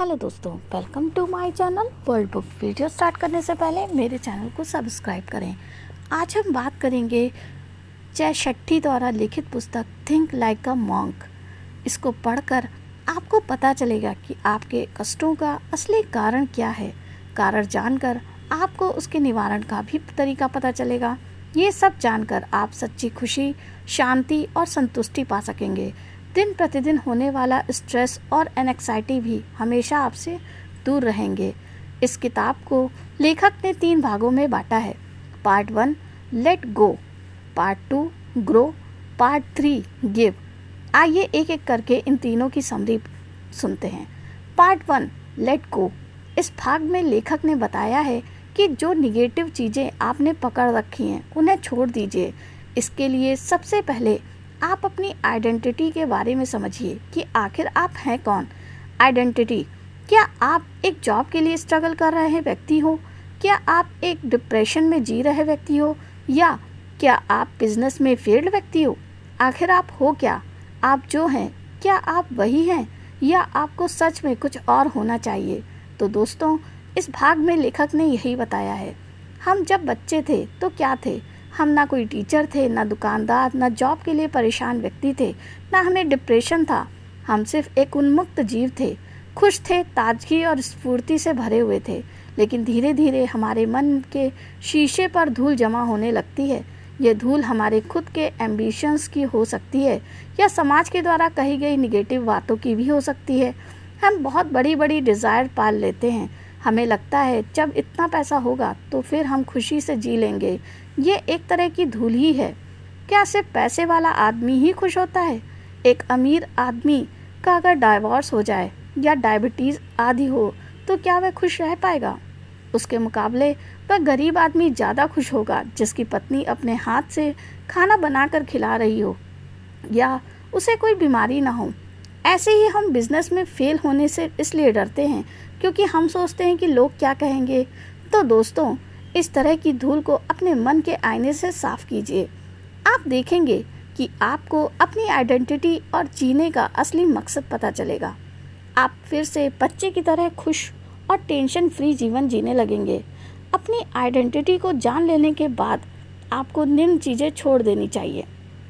Hello दोस्तों, welcome to my channel world book. Video start करने से पहले मेरे चैनल को सब्सक्राइब करें। आज हम बात करेंगे जय शेट्टी द्वारा लिखित पुस्तक थिंक लाइक अ मॉन्क। इसको पढ़कर आपको पता चलेगा कि आपके कष्टों का असली कारण क्या है। कारण जानकर आपको उसके निवारण का भी तरीका पता चलेगा। ये सब जानकर आप सच्ची खुशी, शांति और संतुष्टि पा सकेंगे। दिन प्रतिदिन होने वाला स्ट्रेस और एंग्जाइटी भी हमेशा आपसे दूर रहेंगे। इस किताब को लेखक ने 3 भागों में बांटा है। Part 1 let go, part 2 grow, part 3 give. आइए एक एक करके इन तीनों की समरी सुनते हैं। Part 1 let go. इस भाग में लेखक ने बताया है कि जो निगेटिव चीज़ें आपने पकड़ रखी हैं उन्हें छोड़ दीजिए। इसके लिए सबसे पहले आप अपनी आइडेंटिटी के बारे में समझिए कि आखिर आप हैं कौन। आइडेंटिटी, क्या आप एक जॉब के लिए स्ट्रगल कर रहे व्यक्ति हो? क्या आप एक डिप्रेशन में जी रहे व्यक्ति हो? या क्या आप बिजनेस में फेल्ड व्यक्ति हो? आखिर आप हो क्या? आप जो हैं, क्या आप वही हैं या आपको सच में कुछ और होना चाहिए? तो दोस्तों, इस भाग में लेखक ने यही बताया है। हम जब बच्चे थे तो क्या थे? हम ना कोई टीचर थे, ना दुकानदार, ना जॉब के लिए परेशान व्यक्ति थे, ना हमें डिप्रेशन था। हम सिर्फ एक उन्मुक्त जीव थे, खुश थे, ताजगी और स्फूर्ति से भरे हुए थे। लेकिन धीरे धीरे हमारे मन के शीशे पर धूल जमा होने लगती है। ये धूल हमारे खुद के एम्बिशंस की हो सकती है या समाज के द्वारा कही गई निगेटिव बातों की भी हो सकती है। हम बहुत बड़ी बड़ी डिज़ायर पाल लेते हैं। हमें लगता है जब इतना पैसा होगा तो फिर हम खुशी से जी लेंगे। ये एक तरह की धूल ही है। क्या सिर्फ पैसे वाला आदमी ही खुश होता है? एक अमीर आदमी का अगर डाइवोर्स हो जाए या डायबिटीज़ आदि हो तो क्या वह खुश रह पाएगा? उसके मुकाबले वह गरीब आदमी ज़्यादा खुश होगा जिसकी पत्नी अपने हाथ से खाना बनाकर खिला रही हो या उसे कोई बीमारी ना हो। ऐसे ही हम बिज़नेस में फेल होने से इसलिए डरते हैं क्योंकि हम सोचते हैं कि लोग क्या कहेंगे। तो दोस्तों, इस तरह की धूल को अपने मन के आईने से साफ कीजिए। आप देखेंगे कि आपको अपनी आइडेंटिटी और जीने का असली मकसद पता चलेगा। आप फिर से बच्चे की तरह खुश और टेंशन फ्री जीवन जीने लगेंगे। अपनी आइडेंटिटी को जान लेने के बाद आपको निम्न चीज़ें छोड़ देनी चाहिए,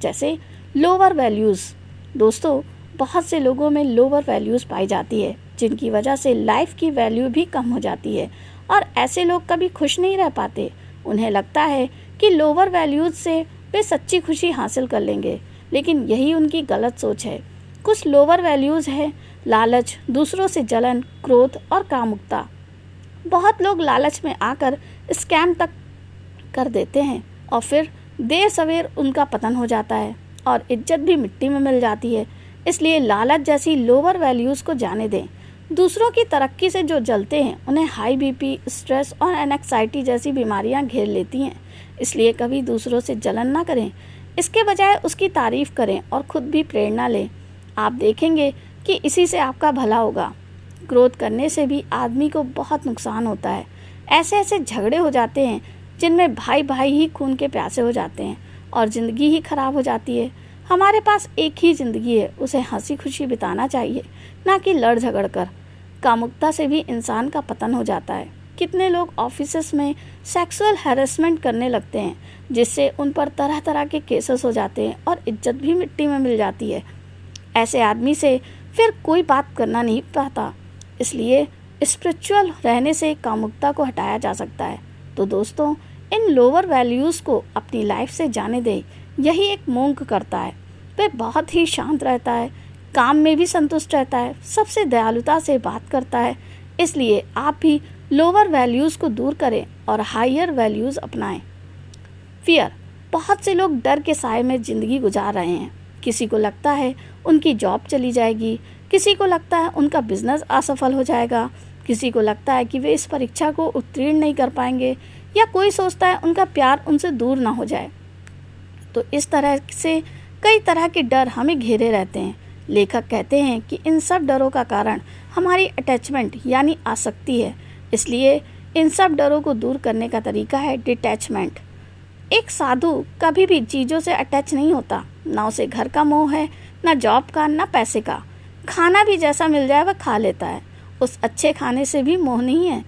जैसे लोअर वैल्यूज़। दोस्तों, बहुत से लोगों में लोअर वैल्यूज़ पाई जाती है जिनकी वजह से लाइफ की वैल्यू भी कम हो जाती है और ऐसे लोग कभी खुश नहीं रह पाते। उन्हें लगता है कि लोअर वैल्यूज़ से वे सच्ची खुशी हासिल कर लेंगे, लेकिन यही उनकी गलत सोच है। कुछ लोअर वैल्यूज़ है लालच, दूसरों से जलन, क्रोध और कामुकता। बहुत लोग लालच में आकर स्कैम तक कर देते हैं और फिर देर सवेर उनका पतन हो जाता है और इज्जत भी मिट्टी में मिल जाती है। इसलिए लालच जैसी लोअर वैल्यूज़ को जाने दें। दूसरों की तरक्की से जो जलते हैं उन्हें हाई बीपी, स्ट्रेस और एंग्जाइटी जैसी बीमारियां घेर लेती हैं। इसलिए कभी दूसरों से जलन ना करें, इसके बजाय उसकी तारीफ़ करें और खुद भी प्रेरणा लें। आप देखेंगे कि इसी से आपका भला होगा। क्रोध करने से भी आदमी को बहुत नुकसान होता है। ऐसे ऐसे झगड़े हो जाते हैं जिनमें भाई भाई ही खून के प्यासे हो जाते हैं और ज़िंदगी ही खराब हो जाती है। हमारे पास एक ही ज़िंदगी है, उसे हंसी खुशी बिताना चाहिए, ना कि लड़ झगड़ कर। कामुकता से भी इंसान का पतन हो जाता है। कितने लोग ऑफिसेस में सेक्सुअल हैरेसमेंट करने लगते हैं जिससे उन पर तरह तरह के केसेस हो जाते हैं और इज्जत भी मिट्टी में मिल जाती है। ऐसे आदमी से फिर कोई बात करना नहीं पाता। इसलिए स्पिरिचुअल रहने से कामुकता को हटाया जा सकता है। तो दोस्तों, इन लोअर वैल्यूज़ को अपनी लाइफ से जाने दें। यही एक मोंक करता है। वह बहुत ही शांत रहता है, काम में भी संतुष्ट रहता है, सबसे दयालुता से बात करता है। इसलिए आप भी लोअर वैल्यूज़ को दूर करें और हायर वैल्यूज़ अपनाएं। फियर, बहुत से लोग डर के साए में ज़िंदगी गुजार रहे हैं। किसी को लगता है उनकी जॉब चली जाएगी, किसी को लगता है उनका बिजनेस असफल हो जाएगा, किसी को लगता है कि वे इस परीक्षा को उत्तीर्ण नहीं कर पाएंगे, या कोई सोचता है उनका प्यार उनसे दूर ना हो जाए। तो इस तरह से कई तरह के डर हमें घेरे रहते हैं। लेखक कहते हैं कि इन सब डरों का कारण हमारी अटैचमेंट यानी आसक्ति है। इसलिए इन सब डरों को दूर करने का तरीका है डिटैचमेंट। एक साधु कभी भी चीज़ों से अटैच नहीं होता। ना उसे घर का मोह है, ना जॉब का, ना पैसे का। खाना भी जैसा मिल जाए वह खा लेता है। उस अच्छे खाने से भी मोह नहीं है,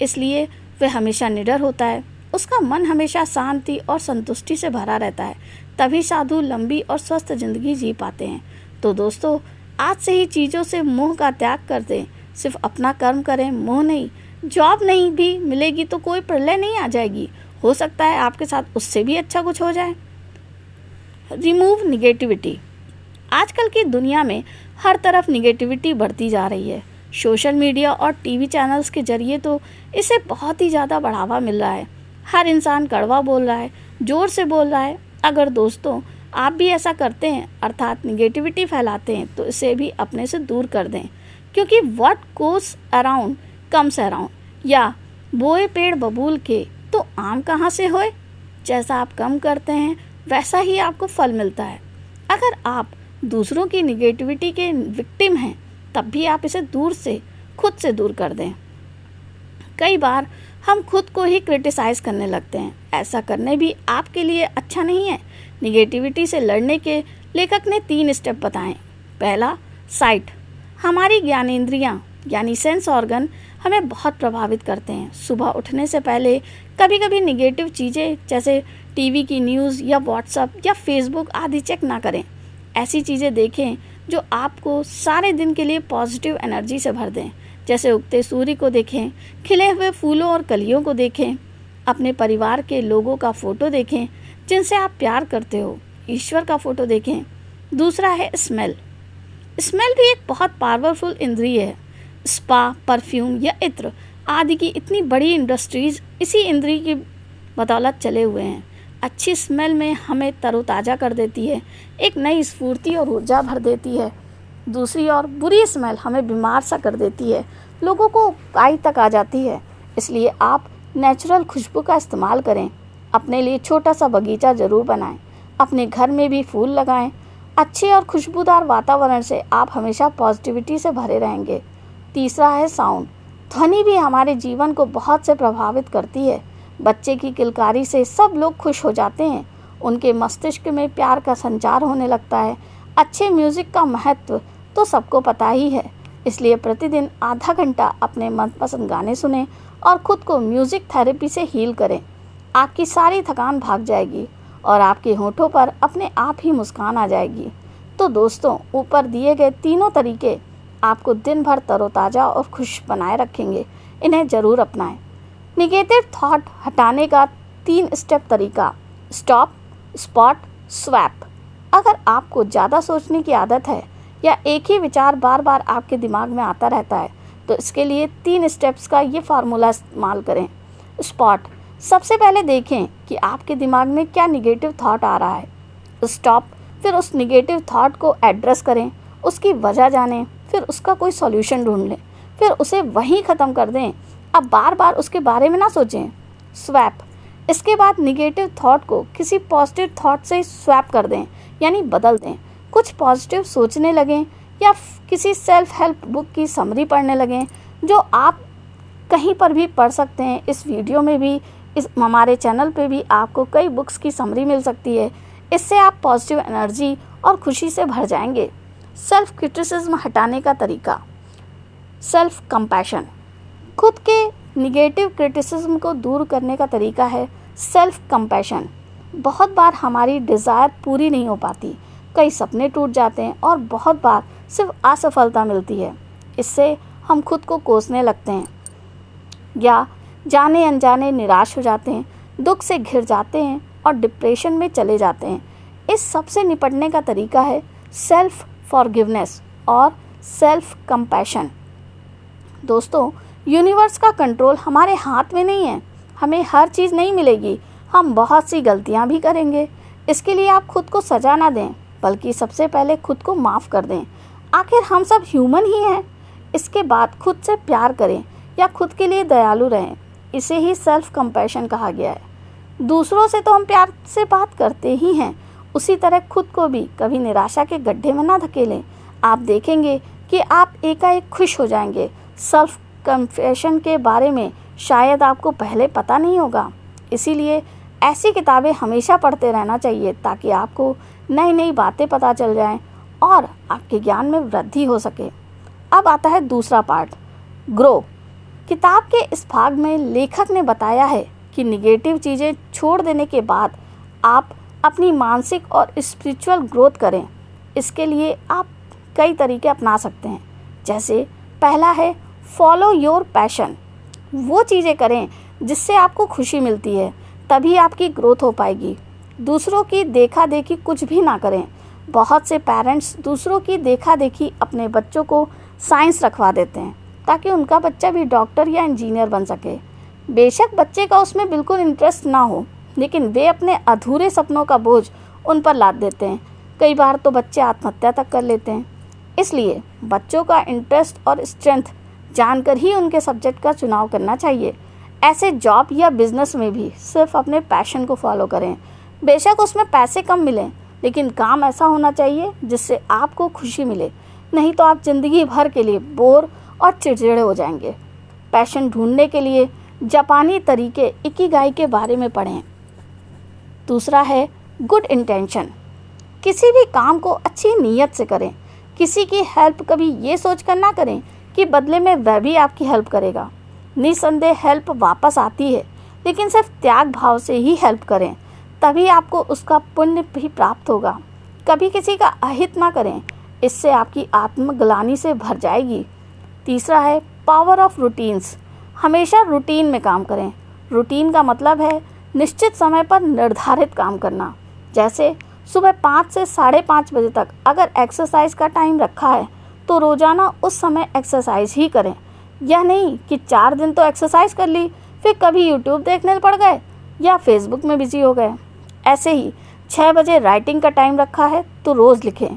इसलिए वह हमेशा निडर होता है। उसका मन हमेशा शांति और संतुष्टि से भरा रहता है। तभी साधु लंबी और स्वस्थ जिंदगी जी पाते हैं। तो दोस्तों, आज से ही चीज़ों से मोह का त्याग कर दें। सिर्फ अपना कर्म करें, मोह नहीं। जॉब नहीं भी मिलेगी तो कोई प्रलय नहीं आ जाएगी, हो सकता है आपके साथ उससे भी अच्छा कुछ हो जाए। Remove negativity. आजकल की दुनिया में हर तरफ निगेटिविटी बढ़ती जा रही है। सोशल मीडिया और टीवी चैनल्स के जरिए तो इसे बहुत ही ज़्यादा बढ़ावा मिल रहा है। हर इंसान कड़वा बोल रहा है, ज़ोर से बोल रहा है। अगर दोस्तों आप भी ऐसा करते हैं, अर्थात निगेटिविटी फैलाते हैं, तो इसे भी अपने से दूर कर दें, क्योंकि what goes around comes around, या बोए पेड़ बबूल के तो आम कहाँ से होए। जैसा आप कम करते हैं वैसा ही आपको फल मिलता है। अगर आप दूसरों की निगेटिविटी के विक्टिम हैं, तब भी आप इसे खुद से दूर कर दें। कई बार हम खुद को ही क्रिटिसाइज़ करने लगते हैं। ऐसा करने भी आपके लिए अच्छा नहीं है। निगेटिविटी से लड़ने के लेखक ने 3 स्टेप बताएं। पहला, साइट। हमारी ज्ञानेंद्रियाँ यानी सेंस ऑर्गन हमें बहुत प्रभावित करते हैं। सुबह उठने से पहले कभी कभी निगेटिव चीज़ें जैसे टीवी की न्यूज़ या व्हाट्सएप या फेसबुक आदि चेक ना करें। ऐसी चीज़ें देखें जो आपको सारे दिन के लिए पॉजिटिव एनर्जी से भर दें। जैसे उगते सूर्य को देखें, खिले हुए फूलों और कलियों को देखें, अपने परिवार के लोगों का फ़ोटो देखें जिनसे आप प्यार करते हो, ईश्वर का फ़ोटो देखें। दूसरा है स्मेल। स्मेल भी एक बहुत पावरफुल इंद्रिय है। स्पा, परफ्यूम या इत्र आदि की इतनी बड़ी इंडस्ट्रीज इसी इंद्रिय की बदौलत चले हुए हैं। अच्छी स्मेल में हमें तरोताज़ा कर देती है, एक नई स्फूर्ति और ऊर्जा भर देती है। दूसरी ओर बुरी स्मेल हमें बीमार सा कर देती है, लोगों को उकाई तक आ जाती है। इसलिए आप नेचुरल खुशबू का इस्तेमाल करें। अपने लिए छोटा सा बगीचा ज़रूर बनाएं, अपने घर में भी फूल लगाएं। अच्छे और खुशबूदार वातावरण से आप हमेशा पॉजिटिविटी से भरे रहेंगे। तीसरा है साउंड। ध्वनि भी हमारे जीवन को बहुत से प्रभावित करती है। बच्चे की किलकारी से सब लोग खुश हो जाते हैं, उनके मस्तिष्क में प्यार का संचार होने लगता है। अच्छे म्यूज़िक का महत्व तो सबको पता ही है, इसलिए प्रतिदिन आधा घंटा अपने मनपसंद गाने सुनें और ख़ुद को म्यूज़िक थेरेपी से हील करें। आपकी सारी थकान भाग जाएगी और आपके होठों पर अपने आप ही मुस्कान आ जाएगी। तो दोस्तों, ऊपर दिए गए तीनों तरीके आपको दिन भर तरोताज़ा और खुश बनाए रखेंगे। इन्हें ज़रूर अपनाएं। निगेटिव थॉट हटाने का 3 स्टेप तरीका: स्टॉप, स्पॉट, स्वैप। अगर आपको ज़्यादा सोचने की आदत है या एक ही विचार बार बार आपके दिमाग में आता रहता है, तो इसके लिए 3 स्टेप्स का ये फार्मूला इस्तेमाल करें। स्पॉट: सबसे पहले देखें कि आपके दिमाग में क्या निगेटिव थॉट आ रहा है। स्टॉप: फिर उस निगेटिव थॉट को एड्रेस करें, उसकी वजह जानें, फिर उसका कोई सॉल्यूशन ढूंढ लें, फिर उसे वहीं ख़त्म कर दें। अब बार बार उसके बारे में ना सोचें। स्वैप: इसके बाद निगेटिव थॉट को किसी पॉजिटिव थॉट से स्वैप कर दें, यानी बदल दें। कुछ पॉजिटिव सोचने लगें या किसी सेल्फ हेल्प बुक की समरी पढ़ने लगें, जो आप कहीं पर भी पढ़ सकते हैं। इस वीडियो में भी, इस हमारे चैनल पे भी आपको कई बुक्स की समरी मिल सकती है। इससे आप पॉजिटिव एनर्जी और खुशी से भर जाएंगे। सेल्फ क्रिटिसिज्म हटाने का तरीका: सेल्फ कंपैशन। खुद के निगेटिव क्रिटिसिज्म को दूर करने का तरीका है सेल्फ कंपैशन। बहुत बार हमारी डिज़ायर पूरी नहीं हो पाती, कई सपने टूट जाते हैं और बहुत बार सिर्फ असफलता मिलती है। इससे हम खुद को कोसने लगते हैं या जाने अनजाने निराश हो जाते हैं, दुख से घिर जाते हैं और डिप्रेशन में चले जाते हैं। इस सब से निपटने का तरीका है सेल्फ फॉरगिवनेस और सेल्फ कंपैशन। दोस्तों, यूनिवर्स का कंट्रोल हमारे हाथ में नहीं है। हमें हर चीज़ नहीं मिलेगी, हम बहुत सी गलतियां भी करेंगे। इसके लिए आप खुद को सजा ना दें, बल्कि सबसे पहले खुद को माफ़ कर दें। आखिर हम सब ह्यूमन ही हैं। इसके बाद खुद से प्यार करें या खुद के लिए दयालु रहें। इसे ही सेल्फ कंपैशन कहा गया है। दूसरों से तो हम प्यार से बात करते ही हैं, उसी तरह खुद को भी कभी निराशा के गड्ढे में ना धकेलें। आप देखेंगे कि आप एकाएक खुश हो जाएंगे। सेल्फ कंपैशन के बारे में शायद आपको पहले पता नहीं होगा, इसीलिए ऐसी किताबें हमेशा पढ़ते रहना चाहिए ताकि आपको नई नई बातें पता चल जाएं और आपके ज्ञान में वृद्धि हो सके। अब आता है दूसरा पार्ट, ग्रो। किताब के इस भाग में लेखक ने बताया है कि निगेटिव चीज़ें छोड़ देने के बाद आप अपनी मानसिक और स्पिरिचुअल ग्रोथ करें। इसके लिए आप कई तरीके अपना सकते हैं। जैसे पहला है फॉलो योर पैशन। वो चीज़ें करें जिससे आपको खुशी मिलती है, तभी आपकी ग्रोथ हो पाएगी। दूसरों की देखा देखी कुछ भी ना करें। बहुत से पेरेंट्स दूसरों की देखा देखी अपने बच्चों को साइंस रखवा देते हैं ताकि उनका बच्चा भी डॉक्टर या इंजीनियर बन सके। बेशक बच्चे का उसमें बिल्कुल इंटरेस्ट ना हो, लेकिन वे अपने अधूरे सपनों का बोझ उन पर लाद देते हैं। कई बार तो बच्चे आत्महत्या तक कर लेते हैं। इसलिए बच्चों का इंटरेस्ट और स्ट्रेंथ जानकर ही उनके सब्जेक्ट का चुनाव करना चाहिए। ऐसे जॉब या बिजनेस में भी सिर्फ अपने पैशन को फॉलो करें। बेशक उसमें पैसे कम मिलें, लेकिन काम ऐसा होना चाहिए जिससे आपको खुशी मिले, नहीं तो आप ज़िंदगी भर के लिए बोर और चिड़चिड़े हो जाएंगे। पैशन ढूंढने के लिए जापानी तरीके इकिगाई के बारे में पढ़ें। दूसरा है गुड इंटेंशन। किसी भी काम को अच्छी नीयत से करें। किसी की हेल्प कभी ये सोच कर ना करें कि बदले में वह भी आपकी हेल्प करेगा। निसंदेह हेल्प वापस आती है, लेकिन सिर्फ त्याग भाव से ही हेल्प करें, तभी आपको उसका पुण्य भी प्राप्त होगा। कभी किसी का अहित ना करें, इससे आपकी आत्मग्लानि से भर जाएगी। तीसरा है पावर ऑफ रूटीन्स। हमेशा रूटीन में काम करें। रूटीन का मतलब है निश्चित समय पर निर्धारित काम करना। जैसे सुबह 5 से 5:30 बजे तक अगर एक्सरसाइज का टाइम रखा है तो रोज़ाना उस समय एक्सरसाइज ही करें। यह नहीं कि 4 दिन तो एक्सरसाइज कर ली, फिर कभी यूट्यूब देखने पड़ गए या फेसबुक में बिजी हो गए। ऐसे ही 6 बजे राइटिंग का टाइम रखा है तो रोज़ लिखें।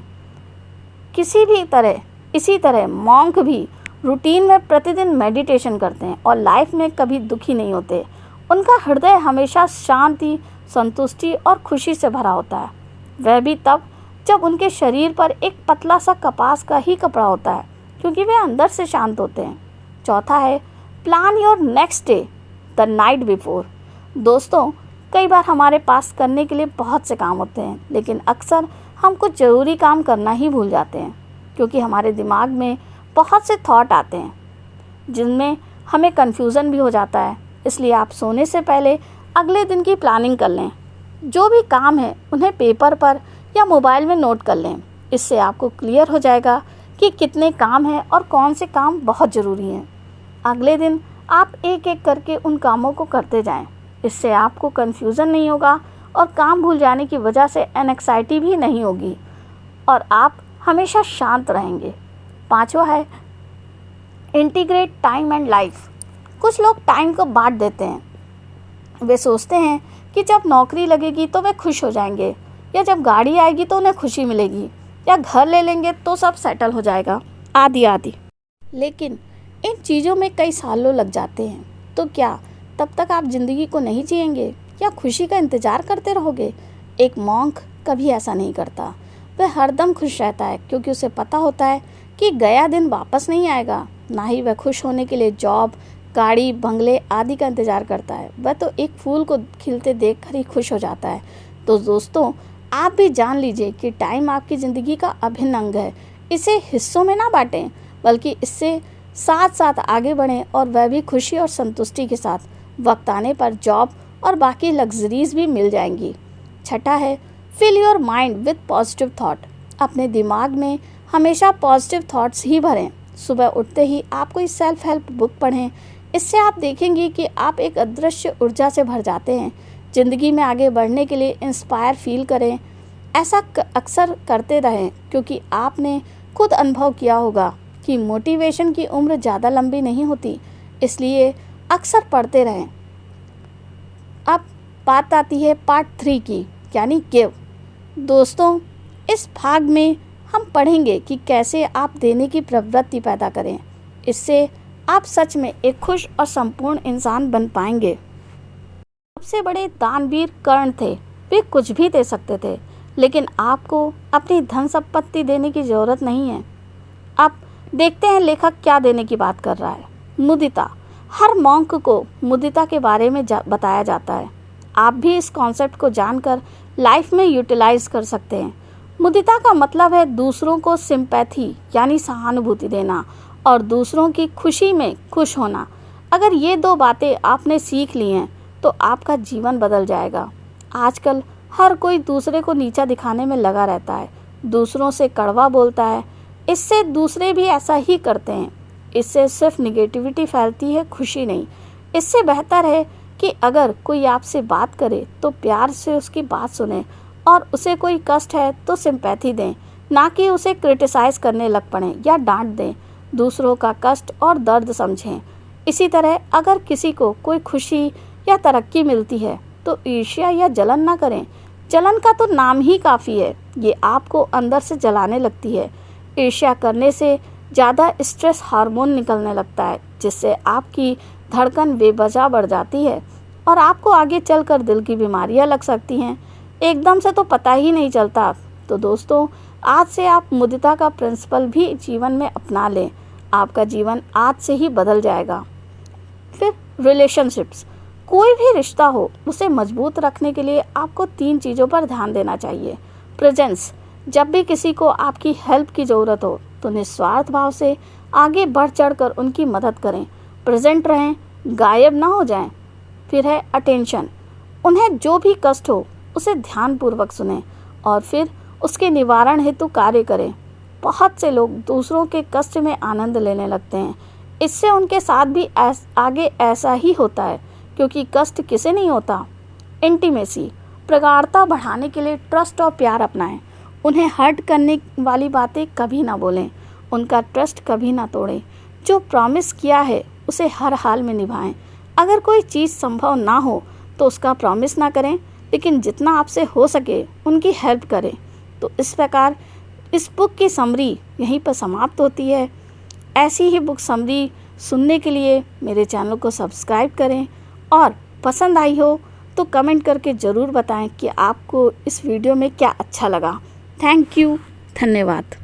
इसी तरह मॉन्क भी रूटीन में प्रतिदिन मेडिटेशन करते हैं और लाइफ में कभी दुखी नहीं होते। उनका हृदय हमेशा शांति, संतुष्टि और खुशी से भरा होता है। वह भी तब जब उनके शरीर पर एक पतला सा कपास का ही कपड़ा होता है, क्योंकि वे अंदर से शांत होते हैं। चौथा है plan your next day the night before. दोस्तों, कई बार हमारे पास करने के लिए बहुत से काम होते हैं, लेकिन अक्सर हम कुछ ज़रूरी काम करना ही भूल जाते हैं, क्योंकि हमारे दिमाग में बहुत से थॉट आते हैं जिनमें हमें कन्फ्यूज़न भी हो जाता है। इसलिए आप सोने से पहले अगले दिन की प्लानिंग कर लें। जो भी काम है उन्हें पेपर पर या मोबाइल में नोट कर लें। इससे आपको क्लियर हो जाएगा कि कितने काम हैं और कौन से काम बहुत ज़रूरी हैं। अगले दिन आप एक एक करके उन कामों को करते जाएं। इससे आपको कन्फ्यूज़न नहीं होगा और काम भूल जाने की वजह से एंग्जाइटी भी नहीं होगी और आप हमेशा शांत रहेंगे। पांचवा है इंटीग्रेट टाइम एंड लाइफ। कुछ लोग टाइम को बांट देते हैं। वे सोचते हैं कि जब नौकरी लगेगी तो वे खुश हो जाएंगे, या जब गाड़ी आएगी तो उन्हें खुशी मिलेगी, या घर ले लेंगे तो सब सेटल हो जाएगा, आदि आदि। लेकिन इन चीज़ों में कई सालों लग जाते हैं, तो क्या तब तक आप ज़िंदगी को नहीं जिएंगे या खुशी का इंतज़ार करते रहोगे? एक मॉन्क कभी ऐसा नहीं करता। वह हरदम खुश रहता है, क्योंकि उसे पता होता है कि गया दिन वापस नहीं आएगा। ना ही वह खुश होने के लिए जॉब, गाड़ी, बंगले आदि का इंतज़ार करता है। वह तो एक फूल को खिलते देखकर ही खुश हो जाता है। तो दोस्तों, आप भी जान लीजिए कि टाइम आपकी ज़िंदगी का अभिन्न अंग है। इसे हिस्सों में ना बांटें, बल्कि इससे साथ साथ आगे बढ़ें, और वह भी खुशी और संतुष्टि के साथ। वक्त आने पर जॉब और बाकी लग्जरीज भी मिल जाएंगी। छठा है fill your mind with positive thought. अपने दिमाग में हमेशा पॉजिटिव थॉट्स ही भरें। सुबह उठते ही आप कोई सेल्फ हेल्प बुक पढ़ें। इससे आप देखेंगे कि आप एक अदृश्य ऊर्जा से भर जाते हैं। ज़िंदगी में आगे बढ़ने के लिए इंस्पायर फील करें। ऐसा अक्सर करते रहें, क्योंकि आपने खुद अनुभव किया होगा कि मोटिवेशन की उम्र ज़्यादा लंबी नहीं होती। इसलिए अक्सर पढ़ते रहें। अब बात आती है पार्ट 3 की, यानी गिव। दोस्तों, इस भाग में हम पढ़ेंगे कि कैसे आप देने की प्रवृत्ति पैदा करें। इससे आप सच में एक खुश और संपूर्ण इंसान बन पाएंगे। सबसे बड़े दानवीर कर्ण थे। वे कुछ भी दे सकते थे, लेकिन आपको अपनी धन संपत्ति देने की ज़रूरत नहीं है। अब देखते हैं लेखक क्या देने की बात कर रहा है। मुदिता। हर मॉन्क को मुदिता के बारे में बताया जाता है। आप भी इस कॉन्सेप्ट को जानकर लाइफ में यूटिलाइज कर सकते हैं। मुदिता का मतलब है दूसरों को सिंपैथी यानी सहानुभूति देना और दूसरों की खुशी में खुश होना। अगर ये 2 बातें आपने सीख ली हैं तो आपका जीवन बदल जाएगा। आजकल हर कोई दूसरे को नीचा दिखाने में लगा रहता है, दूसरों से कड़वा बोलता है। इससे दूसरे भी ऐसा ही करते हैं। इससे सिर्फ निगेटिविटी फैलती है, खुशी नहीं। इससे बेहतर है कि अगर कोई आपसे बात करे तो प्यार से उसकी बात सुने, और उसे कोई कष्ट है तो सिंपैथी दें, ना कि उसे क्रिटिसाइज़ करने लग पड़ें या डांट दें। दूसरों का कष्ट और दर्द समझें। इसी तरह अगर किसी को कोई खुशी या तरक्की मिलती है तो ईर्ष्या या जलन ना करें। जलन का तो नाम ही काफ़ी है, ये आपको अंदर से जलाने लगती है। ईर्ष्या करने से ज़्यादा स्ट्रेस हार्मोन निकलने लगता है, जिससे आपकी धड़कन बेवजह बढ़ जाती है और आपको आगे चलकर दिल की बीमारियां लग सकती हैं। एकदम से तो पता ही नहीं चलता। तो दोस्तों, आज से आप मुदिता का प्रिंसिपल भी जीवन में अपना लें। आपका जीवन आज से ही बदल जाएगा। फिर रिलेशनशिप्स, कोई भी रिश्ता हो उसे मजबूत रखने के लिए आपको 3 चीज़ों पर ध्यान देना चाहिए। प्रेजेंस, जब भी किसी को आपकी हेल्प की ज़रूरत हो तो निस्वार्थ भाव से आगे बढ़ चढ़कर उनकी मदद करें। प्रेजेंट रहें, गायब ना हो जाएं। फिर है अटेंशन, उन्हें जो भी कष्ट हो उसे ध्यानपूर्वक सुनें और फिर उसके निवारण हेतु कार्य करें। बहुत से लोग दूसरों के कष्ट में आनंद लेने लगते हैं। इससे उनके साथ भी आगे ऐसा ही होता है, क्योंकि कष्ट किसे नहीं होता। इंटीमेसी, प्रगाढ़ता बढ़ाने के लिए ट्रस्ट और प्यार अपनाएं। उन्हें हर्ट करने वाली बातें कभी ना बोलें, उनका ट्रस्ट कभी ना तोड़ें। जो प्रॉमिस किया है उसे हर हाल में निभाएं। अगर कोई चीज़ संभव ना हो तो उसका प्रॉमिस ना करें, लेकिन जितना आपसे हो सके उनकी हेल्प करें। तो इस प्रकार इस बुक की समरी यहीं पर समाप्त होती है। ऐसी ही बुक समरी सुनने के लिए मेरे चैनल को सब्सक्राइब करें, और पसंद आई हो तो कमेंट करके ज़रूर बताएं कि आपको इस वीडियो में क्या अच्छा लगा। थैंक यू, धन्यवाद।